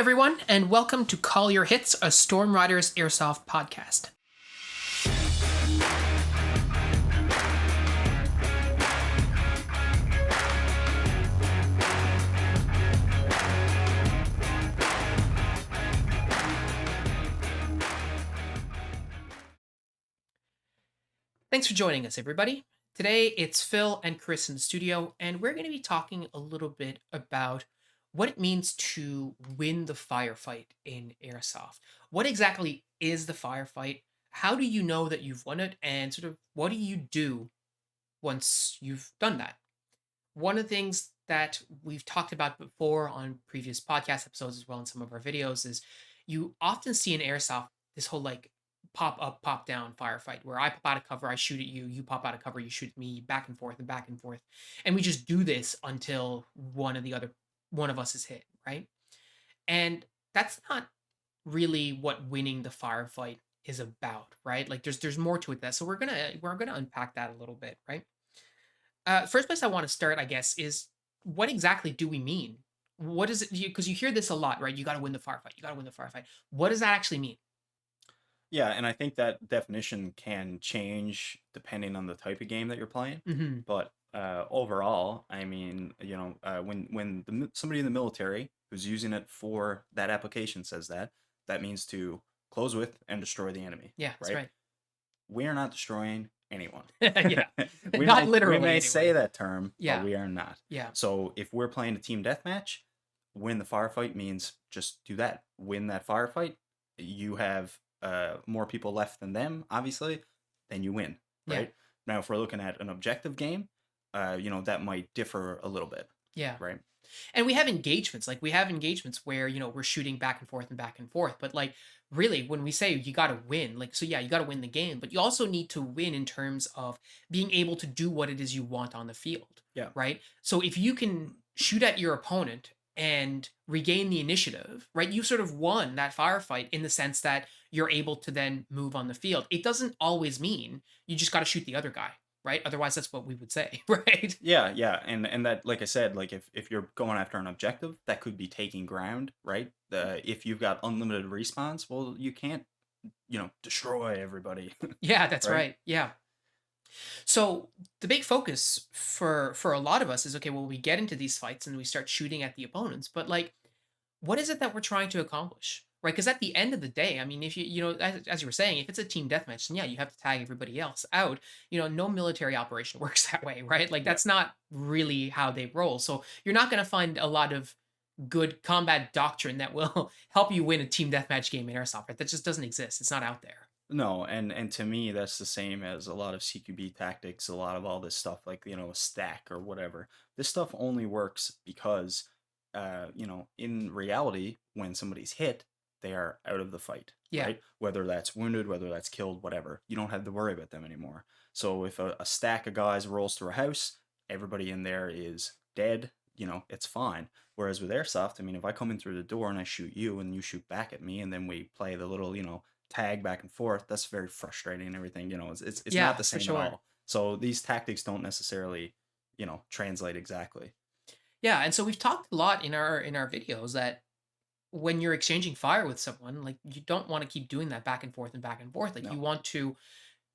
everyone, and welcome to Call Your Hits, a Storm Riders Airsoft podcast. Thanks for joining us, everybody. Today, it's Phil and Chris in the studio, and we're going to be talking a little bit about what it means to win the firefight in Airsoft. What exactly is the firefight? How do you know that you've won it? And sort of what do you do once you've done that? One of the things that we've talked about before on previous podcast episodes as well in some of our videos is you often see in Airsoft this whole like pop up, pop down firefight where I pop out of cover, I shoot at you, you pop out of cover, you shoot at me, back and forth and back and forth. And we just do this until one of us is hit, right? And that's not really what winning the firefight is about, right? Like there's more to it than that. So we're gonna unpack that a little bit, right? First place I want to start, I guess, is what exactly do we mean? What is it? Because you hear this a lot, right? You got to win the firefight. You got to win the firefight. What does that actually mean? Yeah, and I think that definition can change depending on the type of game that you're playing. Hmm. But overall, I mean, when somebody in the military who's using it for that application says that, that means to close with and destroy the enemy, Yeah, that's right? right. We are not destroying anyone. Yeah, we not may, literally. we may say Anyway. that term, Yeah, but we are not. yeah, So if we're playing a team deathmatch, win the firefight means just do that. Win that firefight. You have more people left than them, obviously, then you win, yeah, right? Now, if we're looking at an objective game, that might differ a little bit, yeah. right? And we have engagements. Like we have engagements where we're shooting back and forth and back and forth. But like really, when we say you got to win, like so, yeah, you got to win the game. But you also need to win in terms of being able to do what it is you want on the field. Yeah. Right. So if you can shoot at your opponent and regain the initiative, right, you sort of won that firefight in the sense that you're able to then move on the field. It doesn't always mean you just got to shoot the other guy. Right. Otherwise, that's what we would say. Right. Yeah, and that, like I said, like if you're going after an objective, that could be taking ground, right? If you've got unlimited respawns, well, you can't, destroy everybody, Yeah, that's right? right. Yeah. So the big focus for a lot of us is okay, well, we get into these fights and we start shooting at the opponents, but like what is it that we're trying to accomplish? Right? Because at the end of the day, I mean, if as you were saying, if it's a team deathmatch, then yeah, you have to tag everybody else out. No military operation works that way, right? Like Yeah. that's not really how they roll. So you're not going to find a lot of good combat doctrine that will help you win a team deathmatch game in airsoft. Right? That just doesn't exist. It's not out there. No, and to me, that's the same as a lot of CQB tactics, a lot of all this stuff, like, a stack or whatever. This stuff only works because, in reality, when somebody's hit, they are out of the fight, Yeah. right? Whether that's wounded, whether that's killed, whatever. You don't have to worry about them anymore. So if a stack of guys rolls through a house, everybody in there is dead, it's fine. Whereas with airsoft, I mean, if I come in through the door and I shoot you and you shoot back at me and then we play the little, tag back and forth, that's very frustrating and everything. It's Yeah, not the for same sure. at all. So these tactics don't necessarily, translate exactly. Yeah, and so we've talked a lot in our videos that when you're exchanging fire with someone, like you don't want to keep doing that back and forth and back and forth. Like you No. want to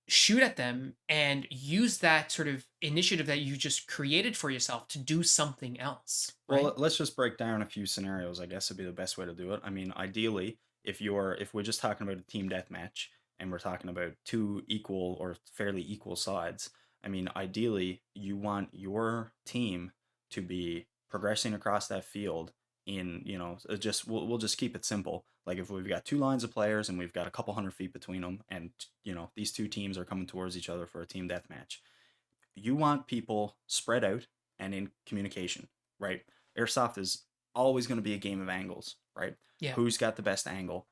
shoot at them and use that sort of initiative that you just created for yourself to do something else, Well, right? let's just break down a few scenarios, I guess would be the best way to do it. I mean, ideally, if we're just talking about a team deathmatch and we're talking about two equal or fairly equal sides, I mean, ideally, you want your team to be progressing across that field in, just we'll just keep it simple. Like if we've got two lines of players and we've got a couple hundred feet between them, and these two teams are coming towards each other for a team deathmatch, you want people spread out and in communication, right? Airsoft is always going to be a game of angles, right? Yeah. Who's got the best angle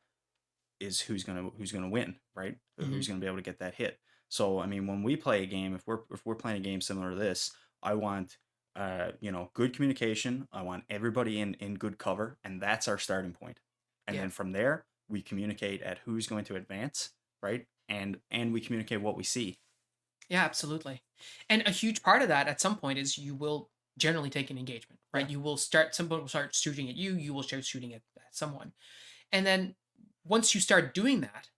is who's gonna win, right? Hmm. Who's gonna be able to get that hit. So I mean, when we play a game, if we're playing a game similar to this, I want good communication. I want everybody in good cover, and that's our starting point. And Yeah. then from there, we communicate at who's going to advance, right? And we communicate what we see. Yeah, absolutely. And a huge part of that at some point is you will generally take an engagement, Yeah. right? You will start, someone will start shooting at you, you will start shooting at someone. And then once you start doing that,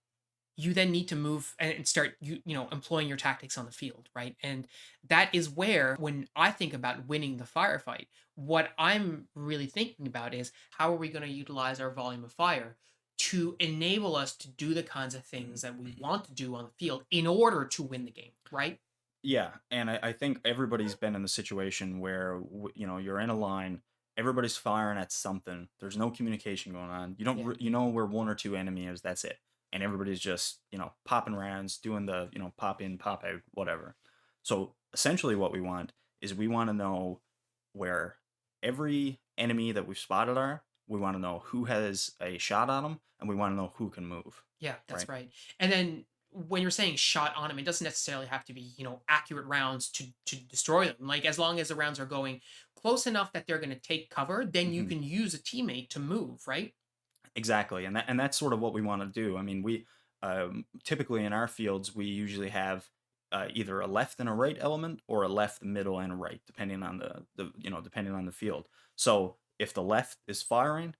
you then need to move and start employing your tactics on the field, right? And that is where, when I think about winning the firefight, what I'm really thinking about is how are we going to utilize our volume of fire to enable us to do the kinds of things that we want to do on the field in order to win the game, right? Yeah, and I think everybody's been in the situation where you're in a line, everybody's firing at something. There's no communication going on. You don't Yeah. you know where one or two enemies. That's it, and everybody's just popping rounds, doing the pop in, pop out, whatever. So essentially, what we want is we want to know where every enemy that we've spotted are. We want to know who has a shot on them, and we want to know who can move. Yeah, that's Right? right. And then when you're saying shot on them, it doesn't necessarily have to be, accurate rounds to destroy them. Like as long as the rounds are going close enough that they're going to take cover, then you Mhm. can use a teammate to move, right? Exactly, and that's sort of what we want to do. I mean, we typically in our fields we usually have either a left and a right element or a left, middle, and a right, depending on depending on the field. So if the left is firing,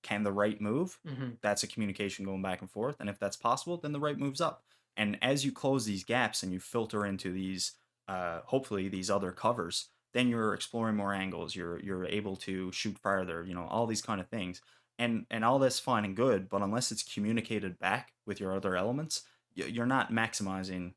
can the right move? Hmm. That's a communication going back and forth, and if that's possible, then the right moves up. And as you close these gaps and you filter into these, hopefully these other covers, then you're exploring more angles. You're able to shoot farther. All these kind of things and all that's fine and good, but unless it's communicated back with your other elements, you're not maximizing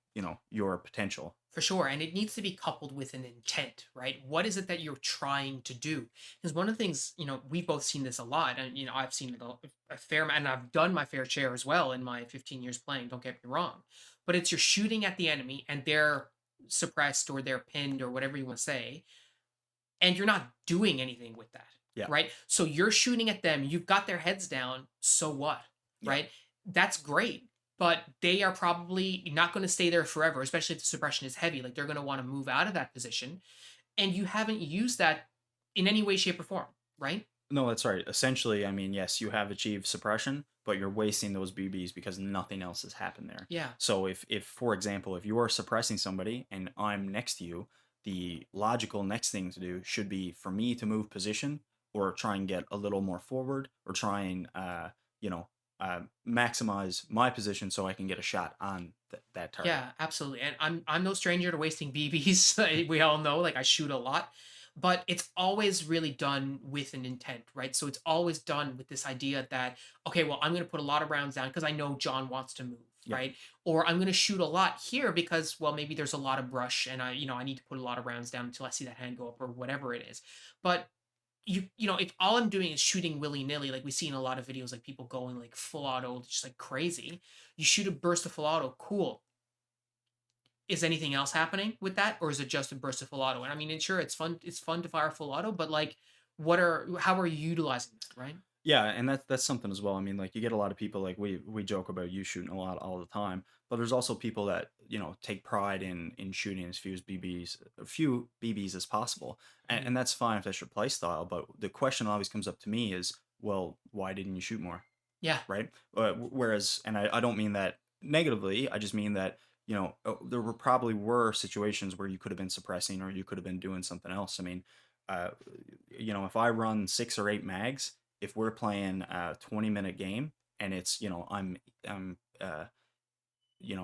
your potential. For sure. And it needs to be coupled with an intent, right? What is it that you're trying to do? Because one of the things, we've both seen this a lot, and, I've seen it a fair amount, and I've done my fair share as well in my 15 years playing, don't get me wrong. But it's you're shooting at the enemy and they're suppressed or they're pinned or whatever you want to say, and you're not doing anything with that, Yeah. right? So you're shooting at them, you've got their heads down, so what, Yeah. right? That's great, but they are probably not going to stay there forever, especially if the suppression is heavy. Like they're going to want to move out of that position, and you haven't used that in any way, shape, or form, right? No, that's right. Essentially, I mean, yes, you have achieved suppression, but you're wasting those BBs because nothing else has happened there. Yeah, So if for example, if you are suppressing somebody and I'm next to you, the logical next thing to do should be for me to move position or try and get a little more forward or try and you know, maximize my position so I can get a shot on that target. yeah, absolutely. And I'm no stranger to wasting BBs. We all know, like I shoot a lot, but it's always really done with an intent, right? So it's always done with this idea that, okay, well, I'm going to put a lot of rounds down because I know John wants to move, Yeah. right? Or I'm going to shoot a lot here because, well, maybe there's a lot of brush and I need to put a lot of rounds down until I see that hand go up or whatever it is. But if all I'm doing is shooting willy-nilly, like we see in a lot of videos, like people going like full auto, just like crazy, you shoot a burst of full auto, cool. Is anything else happening with that, or is it just a burst of full auto? And I mean, sure, it's fun. It's fun to fire full auto, but like, how are you utilizing that, right? Yeah, and that's something as well. I mean, like you get a lot of people like we joke about you shooting a lot all the time, but there's also people that take pride in shooting as few BBs as possible, and, Mhm. and that's fine if that's your play style. But the question always comes up to me is, well, why didn't you shoot more, Yeah, right? Whereas, and I don't mean that negatively. I just mean that there probably were situations where you could have been suppressing or you could have been doing something else. I mean, uh, if I run 6 or 8 mags, if we're playing a 20-minute game and it's I'm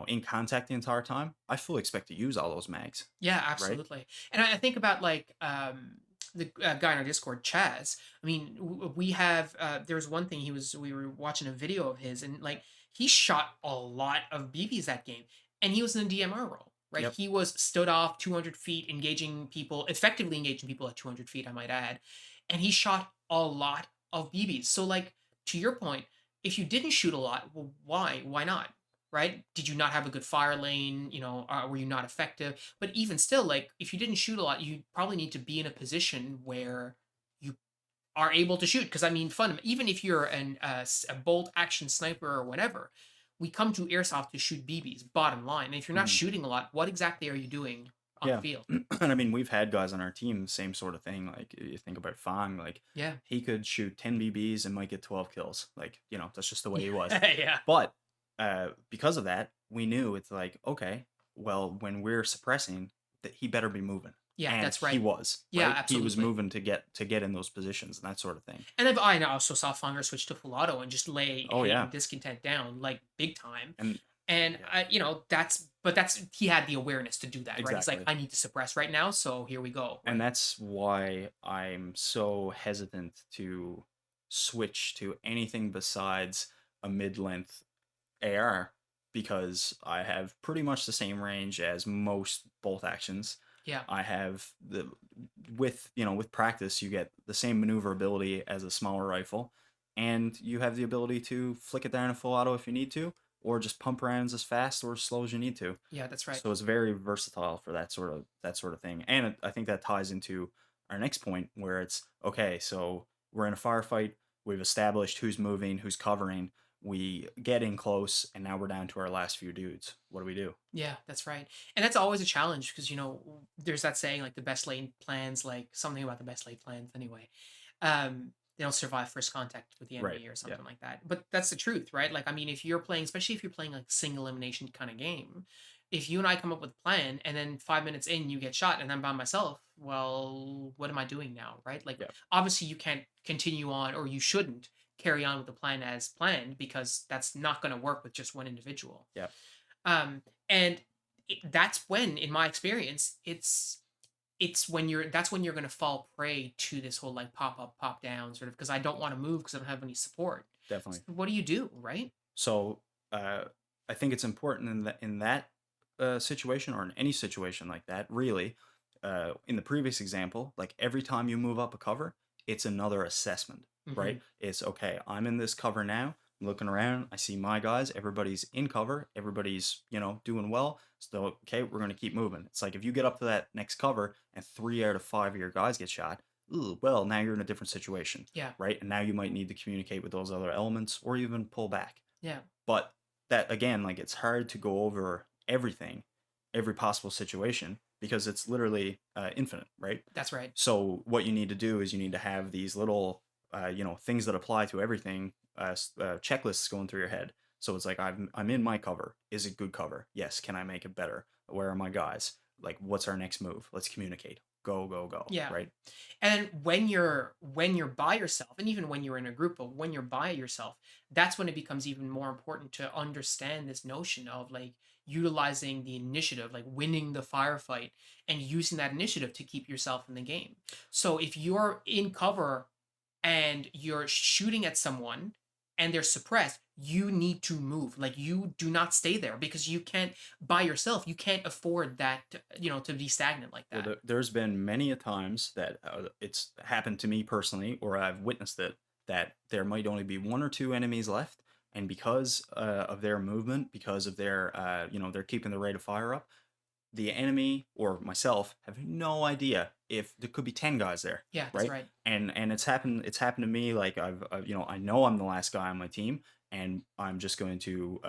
in contact the entire time, I fully expect to use all those mags, yeah, right? absolutely. And I think about like the guy in our Discord, Chaz. I mean, we have there's one thing we were watching a video of his, and like he shot a lot of BBs that game, and he was in the DMR role. Right, Yep. he was stood off 200 feet, engaging people, effectively engaging people at 200 feet, I might add, and he shot a lot of BBs. So, like to your point, if you didn't shoot a lot, well, why? Why not? Right? Did you not have a good fire lane? Were you not effective? But even still, like if you didn't shoot a lot, you probably need to be in a position where you are able to shoot. Because I mean, even if you're a bolt action sniper or whatever, we come to airsoft to shoot BBs. Bottom line, and if you're not Mhm. shooting a lot, what exactly are you doing on the Yeah. field? And I mean, we've had guys on our team, same sort of thing. Like you think about Fang, like Yeah, he could shoot 10 BBs and might get 12 kills. Like, that's just the way he was. yeah, But because of that, we knew it's like, okay, well, when we're suppressing, that he better be moving. Yeah, and that's he right. was, Yeah, right? He was absolutely. moving to get in those positions and that sort of thing. And I also saw Fonger switch to full auto and just lay Oh, hate yeah, and discontent down like big time. and And yeah, that's he had the awareness to do that, right? He's like, exactly. I need to suppress right now, so here we go, And right? that's why I'm so hesitant to switch to anything besides a mid-length AR because I have pretty much the same range as most bolt actions. Yeah, I have the with with practice you get the same maneuverability as a smaller rifle, and you have the ability to flick it down in full auto if you need to, or just pump rounds as fast or as slow as you need to. yeah, that's right. So it's very versatile for that sort of thing. And I think that ties into our next point where it's okay, so we're in a firefight, we've established who's moving, who's covering, we get in close, and now we're down to our last few dudes. What do we do? Yeah, that's right. And that's always a challenge because there's that saying like the best laid plans, like something about the best laid plans anyway. They don't survive first contact with the Right. enemy or Yeah. something like that. But that's the truth, right? Like I mean, if you're playing, especially if you're playing like single elimination kind of game, if you and I come up with a plan and then 5 minutes in you get shot and I'm by myself, well, what am I doing now, right? Like Yeah. obviously you can't continue on or you shouldn't carry on with the plan as planned because that's not going to work with just one individual. Yeah. And that's when, in my experience, it's when you're going to fall prey to this whole like pop up, pop down sort of because I don't want to move because I don't have any support. So Definitely. what do you do, right? So I think it's important in that situation or in any situation like that. Really, in the previous example, like every time you move up a cover, it's another assessment, Hmm. right? It's okay. I'm in this cover now. I'm looking around. I see my guys. Everybody's in cover. Everybody's doing well. So okay, we're gonna keep moving. It's like if you get up to that next cover and 3 out of 5 of your guys get shot. Ooh, well, now you're in a different situation, Yeah, right? And now you might need to communicate with those other elements or even pull back. yeah, But that again, like it's hard to go over everything, every possible situation because it's literally infinite, right? that's right. So what you need to do is you need to have these little, things that apply to everything, checklists going through your head. So it's like I'm in my cover. Is it good cover? Yes. Can I make it better? Where are my guys? Like, what's our next move? Let's communicate. Go, go, go. Yeah. Right? And when you're by yourself, and even when you're in a group, but when you're by yourself, that's when it becomes even more important to understand this notion of like utilizing the initiative, like winning the firefight and using that initiative to keep yourself in the game. So if you're in cover and you're shooting at someone and they're suppressed, you need to move. Like you do not stay there because you can't by yourself, you can't afford that, to be stagnant like Well, that. there's been many a times that it's happened to me personally, or I've witnessed it, that there might only be one or two enemies left, and because of their movement, because of their, they're keeping the rate of fire up, the enemy or myself have no idea if there could be 10 guys there, Yeah, that's right? right. And it's happened to me. Like I know I'm the last guy on my team, and I'm just going to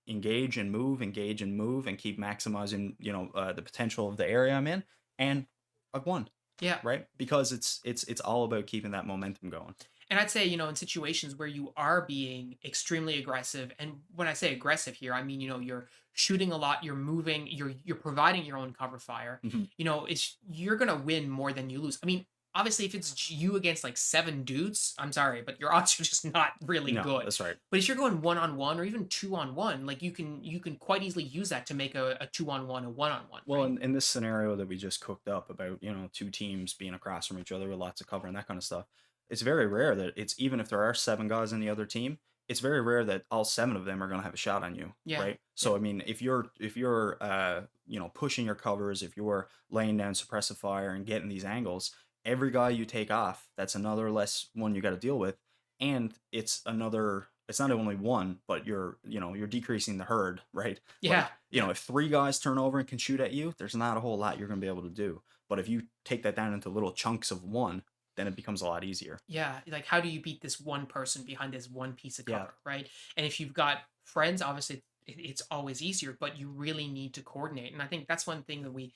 engage and move and keep maximizing the potential of the area I'm in, and I've won, Yeah. right? Because it's all about keeping that momentum going. And I'd say, in situations where you are being extremely aggressive, and when I say aggressive here, I mean, you're shooting a lot, you're moving, you're providing your own cover fire. Mhm. It's you're gonna win more than you lose. I mean, obviously, if it's you against like seven dudes, I'm sorry, but your odds are just not really No, good. that's right. But if you're going one on one or even two on one, like you can quite easily use that to make a two on one, a one on one, Well, right? in this scenario that we just cooked up about, two teams being across from each other with lots of cover and that kind of stuff, it's very rare that it's even if there are 7 guys in the other team, it's very rare that all 7 of them are going to have a shot on you, Yeah, right? yeah, So I mean, if you're pushing your covers, if you're laying down suppressive fire and getting these angles, every guy you take off, that's another less one you got to deal with, and it's another. It's not only one, but you're decreasing the herd, right? yeah, Like, yeah. if 3 guys turn over and can shoot at you, there's not a whole lot you're going to be able to do. But if you take that down into little chunks of one, then it becomes a lot easier. Yeah, like how do you beat this one person behind this one piece of Yeah, cover, right? And if you've got friends, obviously it's always easier, but you really need to coordinate. And I think that's one thing that we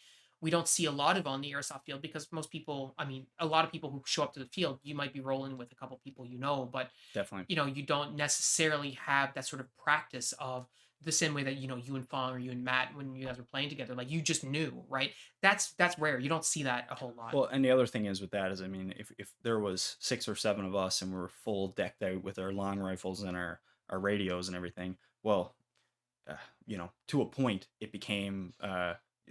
don't see a lot of on the airsoft field because most people, I mean, a lot of people who show up to the field, you might be rolling with a couple people but definitely. you don't necessarily have that sort of practice of the same way that you and Fong or you and Matt when you guys were playing together, like you just knew, right? That's rare. You don't see that a whole lot. Well, and the other thing is with that is, I mean, if there was 6 or 7 of us and we were full decked out with our long rifles and our radios and everything, well, uh, to a point, it became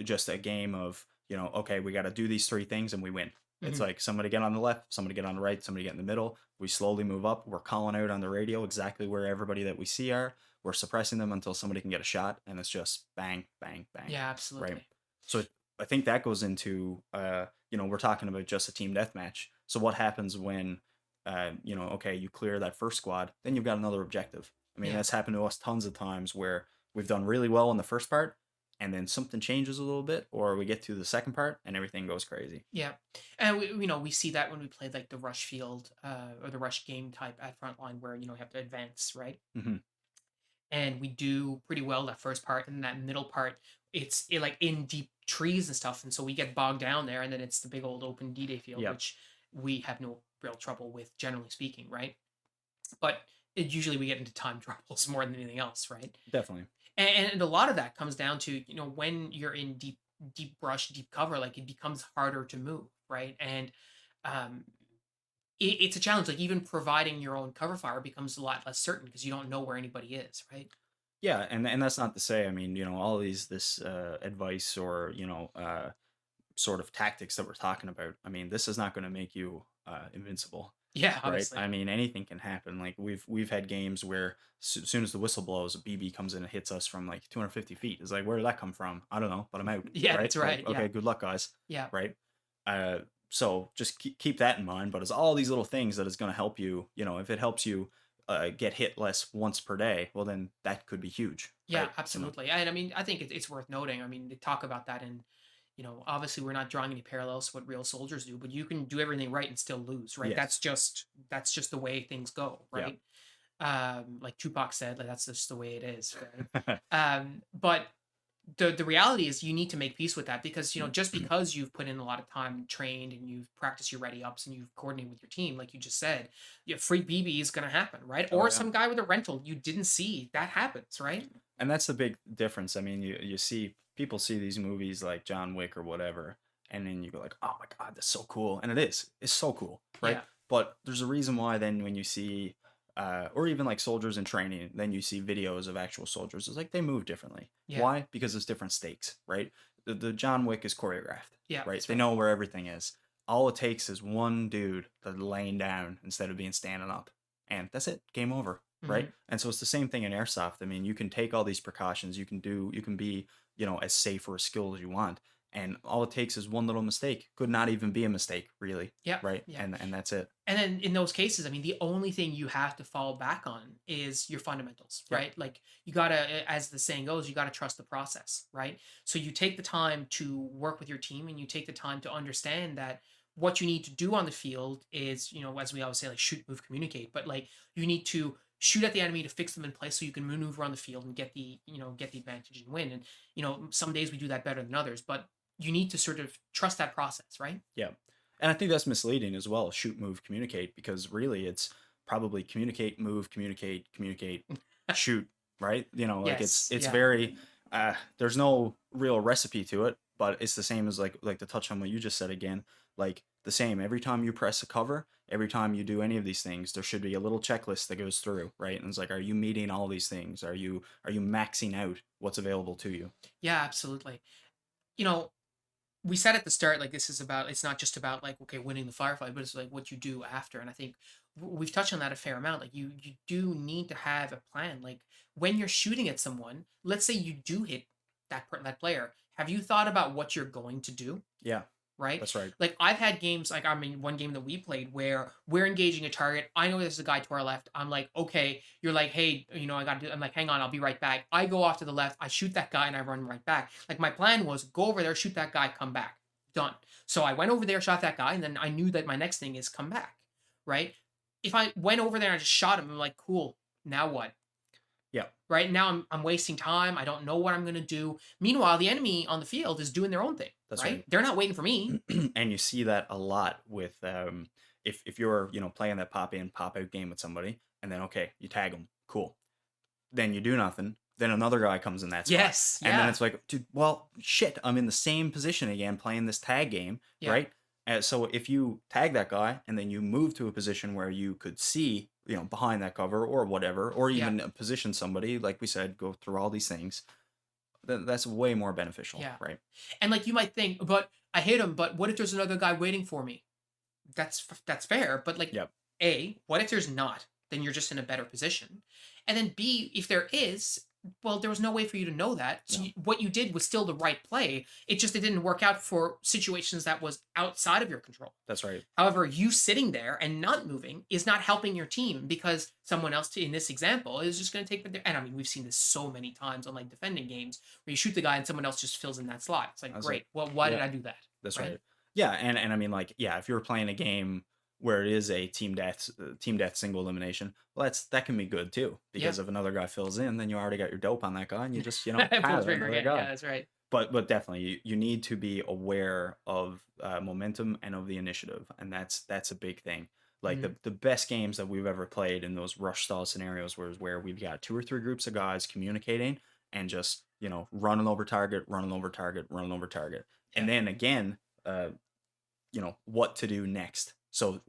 just a game of, okay, we got to do these 3 things and we win. It's Mhm. like somebody get on the left, somebody get on the right, somebody get in the middle. We slowly move up. We're calling out on the radio exactly where everybody that we see are. We're suppressing them until somebody can get a shot, and it's just bang, bang, bang, Yeah, right? absolutely. So I think that goes into, we're talking about just a team deathmatch. So what happens when, okay, you clear that first squad, then you've got another objective. I mean, Yeah. that's happened to us tons of times where we've done really well in the first part, and then something changes a little bit, or we get to the second part and everything goes crazy. Yeah, and we see that when we played like the rush field or the rush game type at frontline, where you have to advance, right? Hmm. And we do pretty well that first part, and that middle part, like in deep trees and stuff, and so we get bogged down there, and then it's the big old open D-Day field, Yep, which we have no real trouble with, generally speaking, right? But usually we get into time troubles more than anything else, right? definitely. And a lot of that comes down to when you're in deep brush, deep cover, like it becomes harder to move, right? And um, it's a challenge. Like even providing your own cover fire becomes a lot less certain because you don't know where anybody is, right? Yeah, and that's not to say, I mean, all these this advice or sort of tactics that we're talking about. I mean, this is not going to make you invincible, Yeah, right? obviously. I mean, anything can happen. Like we've had games where as soon as the whistle blows, a BB comes in and hits us from like 250 feet. It's like, where did that come from? I don't know, but I'm out, Yeah, right? that's Like, right. Yeah, okay, good luck, guys, yeah, right? Uh, so just keep that in mind. But it's all these little things that is going to help you. If it helps you get hit less once per day, well, then that could be huge, yeah, right? absolutely. And I mean, I think it's worth noting. I mean, they talk about that in, obviously we're not drawing any parallels to what real soldiers do, but you can do everything right and still lose, right? Yes. That's just the way things go, Yeah. right? Like Tupac said, like that's just the way it is, right? But the reality is you need to make peace with that because just because you've put in a lot of time and trained and you've practiced your ready ups and you've coordinated with your team, like you just said, free BB is going to happen, right? Oh Or yeah. some guy with a rental you didn't see, that happens, right? And that's the big difference. I mean, you see people see these movies like John Wick or whatever, and then you go like, "Oh my god, that's so cool!" And it is. It's so cool, right? Yeah, But there's a reason why. Then when you see, or even like soldiers in training, then you see videos of actual soldiers. It's like they move differently. yeah, Why? Because there's different stakes, right? The John Wick is choreographed, yeah, right? that's They right. know where everything is. All it takes is one dude that's laying down instead of being standing up, and that's it. Game over, right? Hmm. And so it's the same thing in airsoft. I mean, you can take all these precautions, you can be, as safe or as skilled as you want. And all it takes is one little mistake. Could not even be a mistake, really. Yeah, Right. yeah. And that's it. And then in those cases, I mean, the only thing you have to fall back on is your fundamentals, Yep. right? Like you gotta, as the saying goes, you gotta trust the process, right? So you take the time to work with your team and you take the time to understand that what you need to do on the field is, as we always say, like shoot, move, communicate. But like you need to shoot at the enemy to fix them in place so you can maneuver on the field and get the advantage and win. And some days we do that better than others, but you need to sort of trust that process, right? Yeah. And I think that's misleading as well. Shoot, move, communicate, because really it's probably communicate, move, communicate, communicate, shoot, right? Like it's Yes. it's Yeah. very there's no real recipe to it, but it's the same as like to touch on what you just said again, like the same every time you press a cover, every time you do any of these things, there should be a little checklist that goes through, right? And it's like, are you meeting all these things? Are you maxing out what's available to you? Yeah, absolutely. You know, we said at the start, like it's not just about like okay winning the firefight, but it's like what you do after. And I think we've touched on that a fair amount. Like you do need to have a plan. Like when you're shooting at someone, let's say you do hit that player. Have you thought about what you're going to do? Yeah, Right? that's right. Like I've had games like I mean one game that we played where we're engaging a target. I know there's a guy to our left. I'm like, okay, you're like, hey, I gotta do I'm like, hang on, I'll be right back. I go off to the left, I shoot that guy and I run right back. Like my plan was go over there, shoot that guy, come back. Done. So I went over there, shot that guy, and then I knew that my next thing is come back. Right? If I went over there and I just shot him, I'm like, cool, now what? Yeah. Right now I'm wasting time. I don't know what I'm gonna do. Meanwhile, the enemy on the field is doing their own thing, That's right? right. They're not waiting for me. And you see that a lot with if you're playing that pop in pop out game with somebody, and then okay, you tag them, cool, then you do nothing, then another guy comes in that spot. Yes, And then yeah, it's like, dude, well, shit, I'm in the same position again playing this tag game, yeah, right? And so if you tag that guy and then you move to a position where you could see, behind that cover or whatever, or yeah, even position somebody, like we said, go through all these things, then that's way more beneficial, yeah. right? And like you might think, but I hit him. But what if there's another guy waiting for me? That's fair. But like, Yep. a, what if there's not? Then you're just in a better position. And then b, if there is, well, there was no way for you to know that. So No, what you did was still the right play. It didn't work out for situations that was outside of your control. that's right. However, you sitting there and not moving is not helping your team because someone else, in this example, is just going to take the. And I mean, we've seen this so many times on like defending games where you shoot the guy and someone else just fills in that slot. It's like, That's it. great. Well, why did Yep. I do that? That's Right? right. Yeah, and I mean, like, yeah, if you're playing a game where it is a team death single elimination, well, that can be good too Yeah. because if another guy fills in, then you already got your dope on that guy, and you just Pull the have trigger another again. Yeah, guy. that's right. But definitely, you need to be aware of momentum and of the initiative, and that's a big thing. Like Mhm. the best games that we've ever played in those rush style scenarios was where we've got two or three groups of guys communicating and just running over target, running over target, running over target, Yeah. and then again, uh, what to do next. So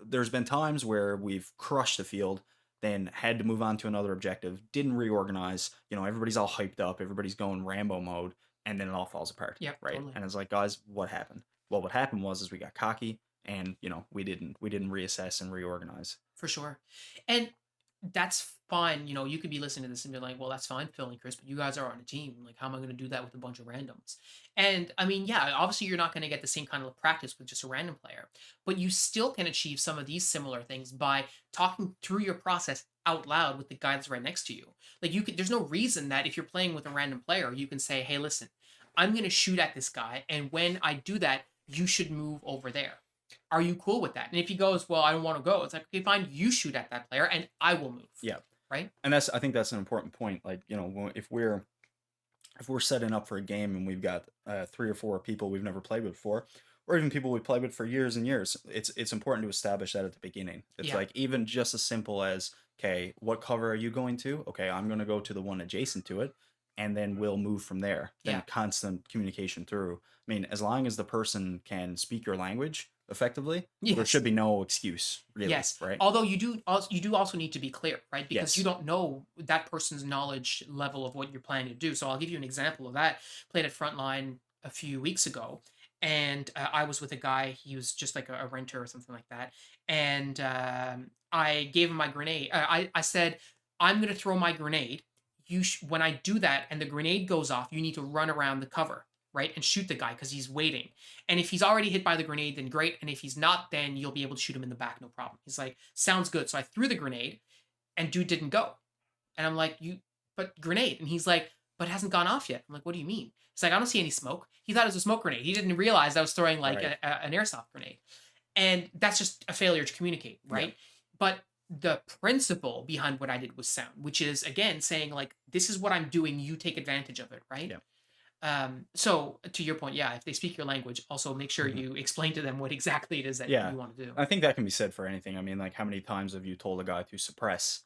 there's been times where we've crushed the field, then had to move on to another objective, didn't reorganize, everybody's all hyped up, everybody's going Rambo mode, and then it all falls apart, Yep. right? Totally. And it's like, guys, what happened? Well, what happened was is we got cocky and we didn't reassess and reorganize. For sure. And that's fine. You could be listening to this and be like, well, that's fine, Phil and Chris, but you guys are on a team. Like, how am I going to do that with a bunch of randoms? And I mean, yeah, obviously you're not going to get the same kind of practice with just a random player, but you still can achieve some of these similar things by talking through your process out loud with the guy that's right next to you. Like, there's no reason that if you're playing with a random player, you can say, hey, listen, I'm going to shoot at this guy. And when I do that, you should move over there. Are you cool with that? And if he goes, well, I don't want to go, it's like, okay, fine, you shoot at that player and I will move. Yeah. Right? And I think that's an important point. Like, if we're setting up for a game and we've got three or four people we've never played with before, or even people we played with for years and years, it's important to establish that at the beginning. It's Yeah. like even just as simple as, okay, what cover are you going to? Okay, I'm going to go to the one adjacent to it, and then we'll move from there. Then Yeah. constant communication through. I mean, as long as the person can speak your language effectively, there Yes. should be no excuse, really, Yes. right? Although you do also need to be clear, right? Because you Yes. don't know that person's knowledge level of what you're planning to do. So I'll give you an example of that. Played at Frontline a few weeks ago, and I was with a guy. He was just like a renter or something like that, and I gave him my grenade. I said, I'm gonna throw my grenade. When I do that and the grenade goes off, you need to run around the cover, right, and shoot the guy because he's waiting. And if he's already hit by the grenade, then great. And if he's not, then you'll be able to shoot him in the back, no problem. He's like, sounds good. So I threw the grenade, and dude didn't go. And I'm like, but grenade. And he's like, but it hasn't gone off yet. I'm like, what do you mean? He's like, I don't see any smoke. He thought it was a smoke grenade. He didn't realize I was throwing like Right. an airsoft grenade. And that's just a failure to communicate, Yeah. right? But the principle behind what I did was sound, which is again saying like, this is what I'm doing. You take advantage of it, right? Yeah. So to your point, yeah, if they speak your language, also make sure Mhm. you explain to them what exactly it is that Yeah. you want to do. I think that can be said for anything. I mean, like, how many times have you told a guy to suppress,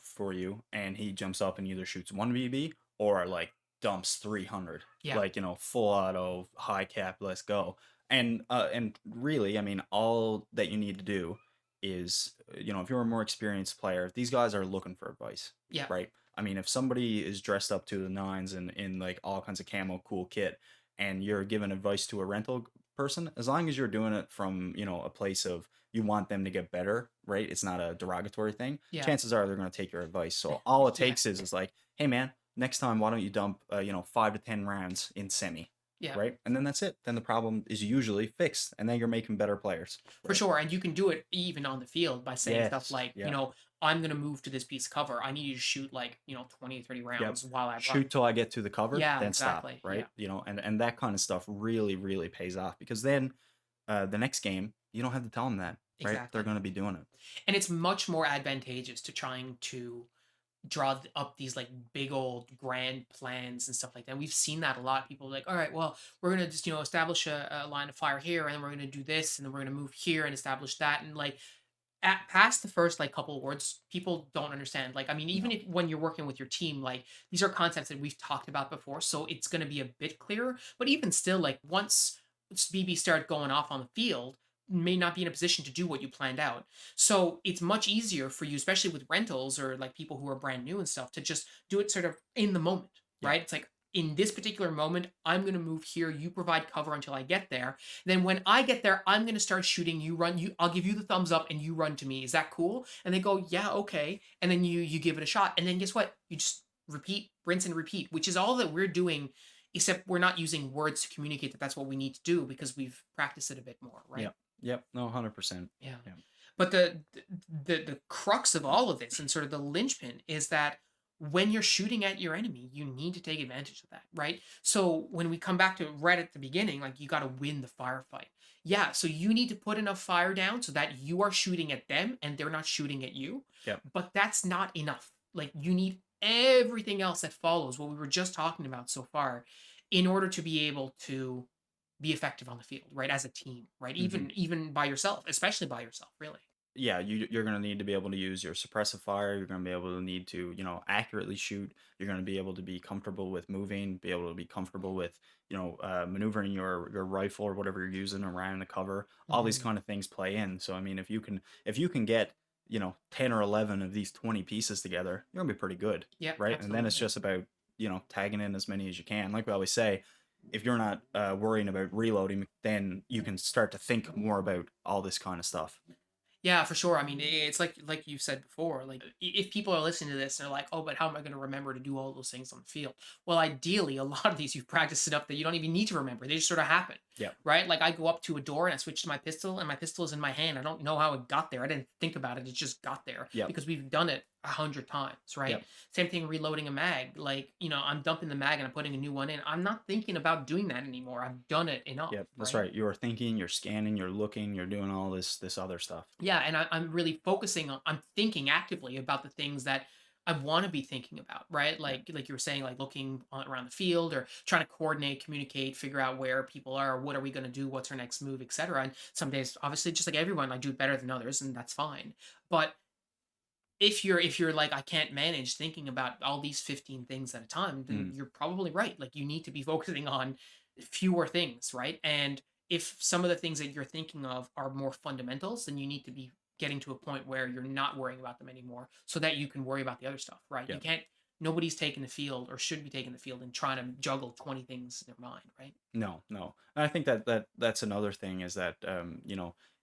for you, and he jumps up and either shoots one BB or like dumps 300, Yeah. like, full auto, high cap, let's go. And really, I mean, all that you need to do is, if you're a more experienced player, these guys are looking for advice, Yeah. right? I mean, if somebody is dressed up to the nines and in like all kinds of camo cool kit, and you're giving advice to a rental person, as long as you're doing it from, a place of you want them to get better, right? It's not a derogatory thing. Yeah. Chances are they're going to take your advice. So all it Yeah. takes is like, hey man, next time why don't you dump 5 to 10 rounds in semi, Yeah. right? And then that's it. Then the problem is usually fixed, and then you're making better players, For right? sure. And you can do it even on the field by saying stuff Yes. like, Yeah. I'm going to move to this piece of cover. I need you to shoot like, 20 or 30 Yep. rounds while I run. Shoot till I get to the cover, Yeah, then stop, exactly. Yeah. right? And that kind of stuff really, really pays off because then the next game you don't have to tell them that, right? They're Exactly. going to be doing it. And it's much more advantageous to trying to draw up these like big old grand plans and stuff like that. We've seen that a lot. People are like, all right, well, we're gonna just establish a line of fire here, and then we're gonna do this, and then we're gonna move here and establish that, and like at past the first like couple of words, people don't understand. Like, I mean, even No. if when you're working with your team, like these are concepts that we've talked about before, so it's going to be a bit clearer. But even still, like once BB start going off on the field, may not be in a position to do what you planned out. So it's much easier for you, especially with rentals or like people who are brand new and stuff, to just do it sort of in the moment, Yeah. right? It's like in this particular moment, I'm going to move here. You provide cover until I get there. Then when I get there, I'm going to start shooting. You run. I'll give you the thumbs up, and you run to me. Is that cool? And they go, yeah, okay. And then you give it a shot. And then guess what? You just repeat, rinse, and repeat, which is all that we're doing. Except we're not using words to communicate that that's what we need to do because we've practiced it a bit more, right? Yep. Yep. No, 100%. Yeah. Yeah. But the crux of all of this and sort of the linchpin is that when you're shooting at your enemy, you need to take advantage of that, right? So when we come back to right at the beginning, like you got to win the firefight. Yeah, so you need to put enough fire down so that you are shooting at them and they're not shooting at you. Yep. But that's not enough. Like you need everything else that follows what we were just talking about so far in order to be able to be effective on the field, right? As a team, right? Mhm. Even by yourself, especially by yourself, really. Yeah, you're gonna need to be able to use your suppressive fire. You're gonna be able to need to, accurately shoot. You're gonna be able to be comfortable with moving, be able to be comfortable with, maneuvering your rifle or whatever you're using around the cover. All these Mhm. kind of things play in. So I mean, if you can get 10 or 11 of these 20 pieces together, you're gonna be pretty good, Yep, right? And then it's absolutely. just about tagging in as many as you can. Like we always say, if you're not worrying about reloading, then you can start to think more about all this kind of stuff. Yeah, for sure. I mean, it's like you said before. Like, if people are listening to this, and they're like, "Oh, but how am I going to remember to do all those things on the field?" Well, ideally, a lot of these you've practiced enough that you don't even need to remember. They just sort of happen, Yeah. right? Like, I go up to a door and I switch to my pistol, and my pistol is in my hand. I don't know how it got there. I didn't think about it. It just got there Yep. because we've done it 100 times, right? Yep. Same thing reloading a mag. Like, I'm dumping the mag and I'm putting a new one in. I'm not thinking about doing that anymore. I've done it enough, Yep. That's right? right. You're thinking, you're scanning, you're looking, you're doing all this other stuff. Yeah, and I'm really focusing on I'm thinking actively about the things that I want to be thinking about, right? Yeah. Like you were saying, like looking around the field or trying to coordinate, communicate, figure out where people are, what are we going to do, what's our next move, etc. And some days, obviously, just like everyone, I do it better than others, and that's fine. But if you're like I can't manage thinking about all these 15 things at a time, then Mm. you're probably right. Like you need to be focusing on fewer things, right? And if some of the things that you're thinking of are more fundamentals, then you need to be getting to a point where you're not worrying about them anymore so that you can worry about the other stuff, right? You Yep. can't nobody's taking the field or should be taking the field and trying to juggle 20 things in their mind, right? No, no. And I think that's another thing is that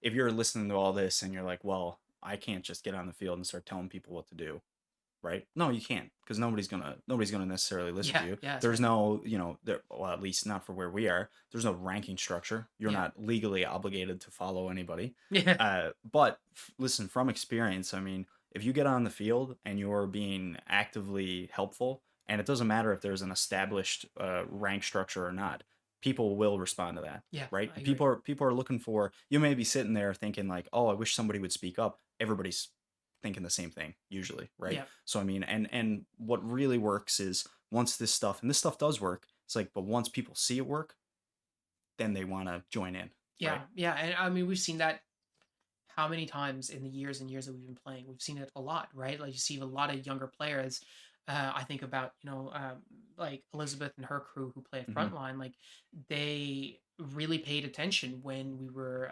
if you're listening to all this and you're like, well, I can't just get on the field and start telling people what to do. Right? No, you can't because nobody's gonna necessarily listen to Yeah, you. yeah, that's There's right. no, well, at least not for where we are. There's no ranking structure. You're Yeah. not legally obligated to follow anybody. Yeah. But listen, from experience, I mean, if you get on the field and you're being actively helpful, and it doesn't matter if there's an established rank structure or not, people will respond to that. Yeah, Right? I agree. People are looking for. You may be sitting there thinking like, "Oh, I wish somebody would speak up." Everybody's thinking the same thing usually, right? Yeah. So I mean, and what really works is once this stuff and this stuff does work, it's like, but once people see it work, then they want to join in, right? Yeah. Yeah. And I mean, we've seen that how many times in the years and years that we've been playing, we've seen it a lot, right? Like you see a lot of younger players. I think about like Elizabeth and her crew who play at Hmm. frontline. Like they really paid attention when we were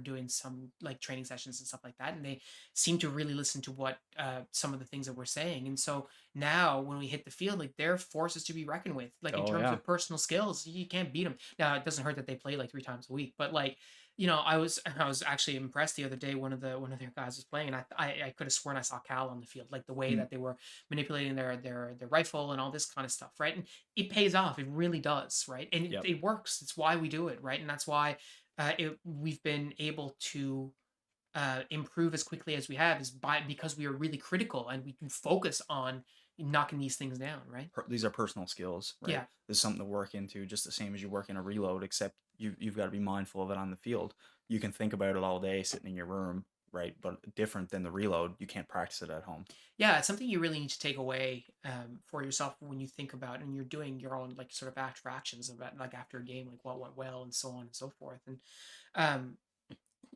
doing some like training sessions and stuff like that, and they seemed to really listen to what some of the things that we're saying. And so now when we hit the field, like they're forces to be reckoned with. Like in Oh terms yeah. of personal skills, you can't beat them. Now it doesn't hurt that they play like 3 times a week, but like I was actually impressed the other day. One of their guys was playing, and I could have sworn I saw Cal on the field, like the way Mm. that they were manipulating their rifle and all this kind of stuff, right? And it pays off. It really does, right? And it, Yep. it works. It's why we do it, right? And that's why we've been able to improve as quickly as we have is because we are really critical and we can focus on knocking these things down, right? These are personal skills, right? Yeah, This is something to work into just the same as you work in a reload, except you've got to be mindful of it on the field. You can think about it all day sitting in your room, right? But different than the reload, you can't practice it at home. yeah, it's something you really need to take away for yourself when you think about and you're doing your own like sort of actions about like after a game, like what went well and so on and so forth. And um,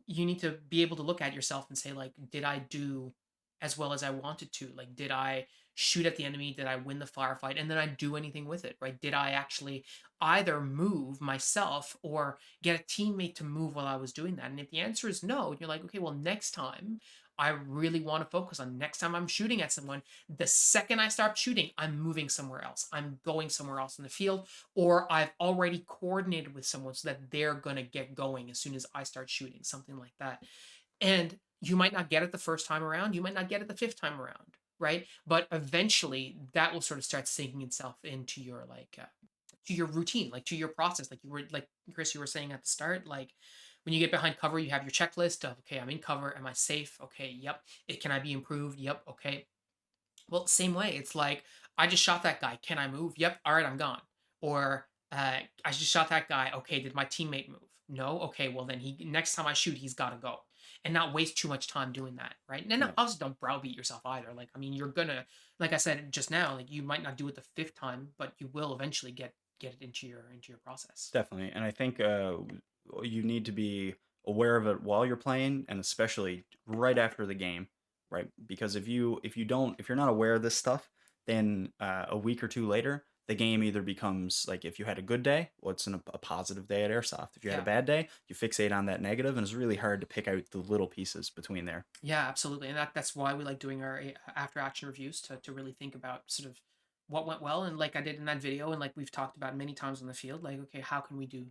you need to be able to look at yourself and say, like, did I do as well as I wanted to? Like, did I shoot at the enemy? Did I win the firefight? And then I do anything with it, right? Did I actually either move myself or get a teammate to move while I was doing that? And if the answer is no, you're like, okay, well, next time I really want to focus on next time I'm shooting at someone, the second I start shooting, I'm moving somewhere else. I'm going somewhere else in the field, or I've already coordinated with someone so that they're going to get going as soon as I start shooting, something like that. And you might not get it the first time around, you might not get it the fifth time around, right? But eventually that will sort of start sinking itself into your to your routine, like to your process. Like you were like Chris, you were saying at the start, like when you get behind cover, you have your checklist of okay, I'm in cover, am I safe? Okay, yep. Can I be improved? Yep, okay. Well, same way. It's like, I just shot that guy. Can I move? Yep. All right, I'm gone. Or I just shot that guy. Okay, did my teammate move? No. Okay, well then he next time I shoot, he's got to go, and not waste too much time doing that, right? And then Yeah. obviously don't browbeat yourself either. Like I mean, you're gonna, like I said just now, like you might not do it the fifth time, but you will eventually get it into your process. Definitely, and I think you need to be aware of it while you're playing, and especially right after the game, right? Because if you're not aware of this stuff, then a week or two later, the game either becomes like if you had a good day, what's a positive day at airsoft. If you had a Yeah. bad day, you fixate on that negative, and it's really hard to pick out the little pieces between there. Yeah, absolutely, and that's why we like doing our after action reviews to really think about sort of what went well, and like I did in that video, and like we've talked about many times on the field, like okay, how can we do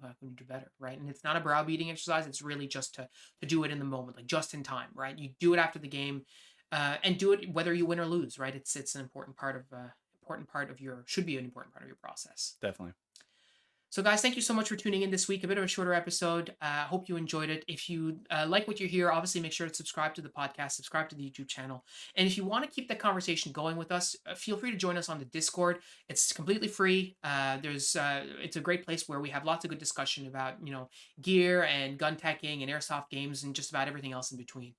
better, right? And it's not a browbeating exercise; it's really just to do it in the moment, like just in time, right? You do it after the game, and do it whether you win or lose, right? It's an important part of your should be an important part of your process. Definitely. So, guys, thank you so much for tuning in this week. A bit of a shorter episode. Hope you enjoyed it. If you like what you hear, obviously make sure to subscribe to the podcast, subscribe to the YouTube channel. And if you want to keep the conversation going with us, feel free to join us on the Discord. It's completely free. It's a great place where we have lots of good discussion about, gear and gun teching and airsoft games and just about everything else in between.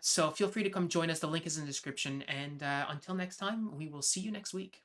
So feel free to come join us. The link is in the description. And until next time, we will see you next week.